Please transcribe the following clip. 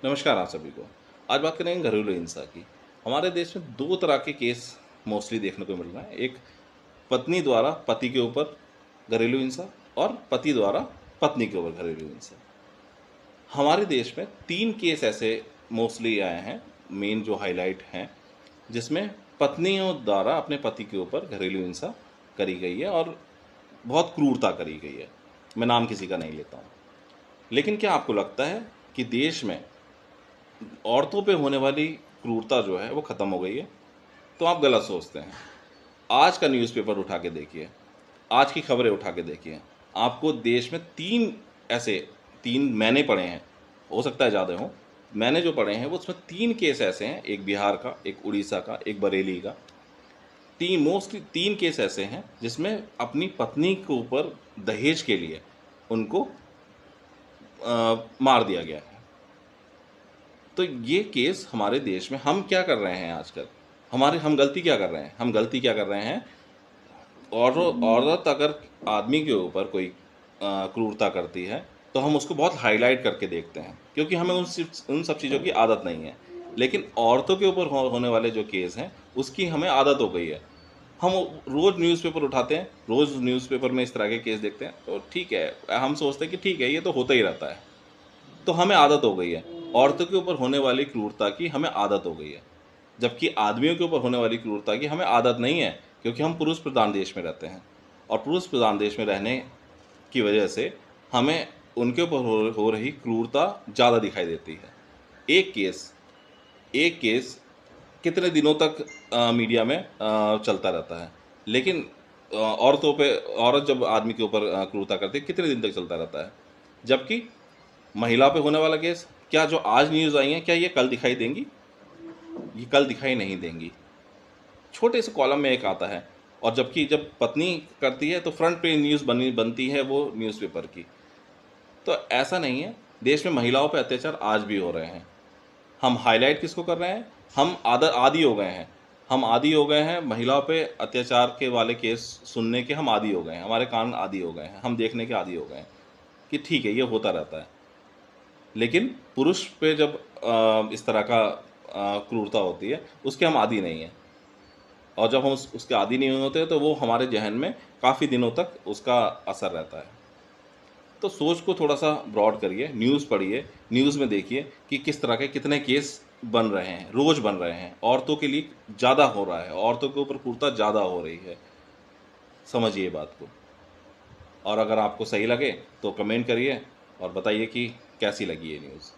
नमस्कार आप सभी को। आज बात करेंगे घरेलू हिंसा की। हमारे देश में 2 तरह के केस मोस्टली देखने को मिल रहा है। एक पत्नी द्वारा पति के ऊपर घरेलू हिंसा और पति द्वारा पत्नी के ऊपर घरेलू हिंसा। हमारे देश में 3 केस ऐसे मोस्टली आए हैं, मेन जो हाइलाइट हैं, जिसमें पत्नियों द्वारा अपने पति के ऊपर घरेलू हिंसा करी गई है और बहुत क्रूरता करी गई है। मैं नाम किसी का नहीं लेता हूँ। लेकिन क्या आपको लगता है कि देश में औरतों पे होने वाली क्रूरता जो है वो ख़त्म हो गई है? तो आप गलत सोचते हैं। आज का न्यूज़पेपर उठा के देखिए, आज की खबरें उठा के देखिए, आपको देश में 3 ऐसे 3 मैंने पढ़े हैं, हो सकता है ज़्यादा हों, मैंने जो पढ़े हैं वो उसमें 3 केस ऐसे हैं, एक बिहार का, एक उड़ीसा का, एक बरेली का। 3 मोस्टली 3 केस ऐसे हैं जिसमें अपनी पत्नी के ऊपर दहेज के लिए उनको मार दिया गया है। तो ये केस हमारे देश में हम क्या कर रहे हैं आजकल? हम गलती क्या कर रहे हैं? हम गलती क्या कर रहे हैं? और औरत अगर आदमी के ऊपर कोई क्रूरता करती है, तो हम उसको बहुत हाईलाइट करके देखते हैं, क्योंकि हमें उन सब चीज़ों की आदत नहीं है। लेकिन औरतों के ऊपर होने वाले जो केस हैं, उसकी हमें आदत हो गई है। हम रोज़ न्यूज़पेपर उठाते हैं, रोज़ न्यूज़पेपर में इस तरह के केस देखते हैं, तो ठीक है, हम सोचते हैं कि ठीक है, ये तो होता ही रहता है। तो हमें आदत हो गई है। औरतों के ऊपर होने वाली क्रूरता की हमें आदत हो गई है, जबकि आदमियों के ऊपर होने वाली क्रूरता की हमें आदत नहीं है, क्योंकि हम पुरुष प्रधान देश में रहते हैं। और पुरुष प्रधान देश में रहने की वजह से हमें उनके ऊपर हो रही क्रूरता ज़्यादा दिखाई देती है। एक केस एक केस कितने दिनों तक मीडिया में चलता रहता है, लेकिन औरतों पे औरत जब आदमी के ऊपर क्रूरता करती है, कितने दिन तक चलता रहता है। जबकि महिला पे होने वाला केस, क्या जो आज न्यूज़ आई है, क्या ये कल दिखाई देंगी? ये कल दिखाई नहीं देंगी। छोटे से कॉलम में एक आता है, और जबकि जब पत्नी करती है तो फ्रंट पे न्यूज़ बनती है वो न्यूज़पेपर की। तो ऐसा नहीं है, देश में महिलाओं पे अत्याचार आज भी हो रहे हैं। हम हाईलाइट किसको कर रहे हैं? हम आदी हो गए हैं। हम आदी हो गए हैं महिलाओं पे अत्याचार के वाले केस सुनने के, हम आदी हो गए हैं, हमारे कान आदी हो गए हैं, हम देखने के आदी हो गए हैं कि ठीक है, ये होता रहता है। लेकिन पुरुष पे जब इस तरह का क्रूरता होती है, उसके हम आदी नहीं हैं। और जब हम उसके आदी नहीं होते तो वो हमारे जहन में काफ़ी दिनों तक उसका असर रहता है। तो सोच को थोड़ा सा ब्रॉड करिए, न्यूज़ पढ़िए, न्यूज़ में देखिए कि किस तरह के कितने केस बन रहे हैं, रोज़ बन रहे हैं। औरतों के लिए ज़्यादा हो रहा है, औरतों के ऊपर क्रूरता ज़्यादा हो रही है। समझिए बात को। और अगर आपको सही लगे तो कमेंट करिए और बताइए कि कैसी लगी ये न्यूज़।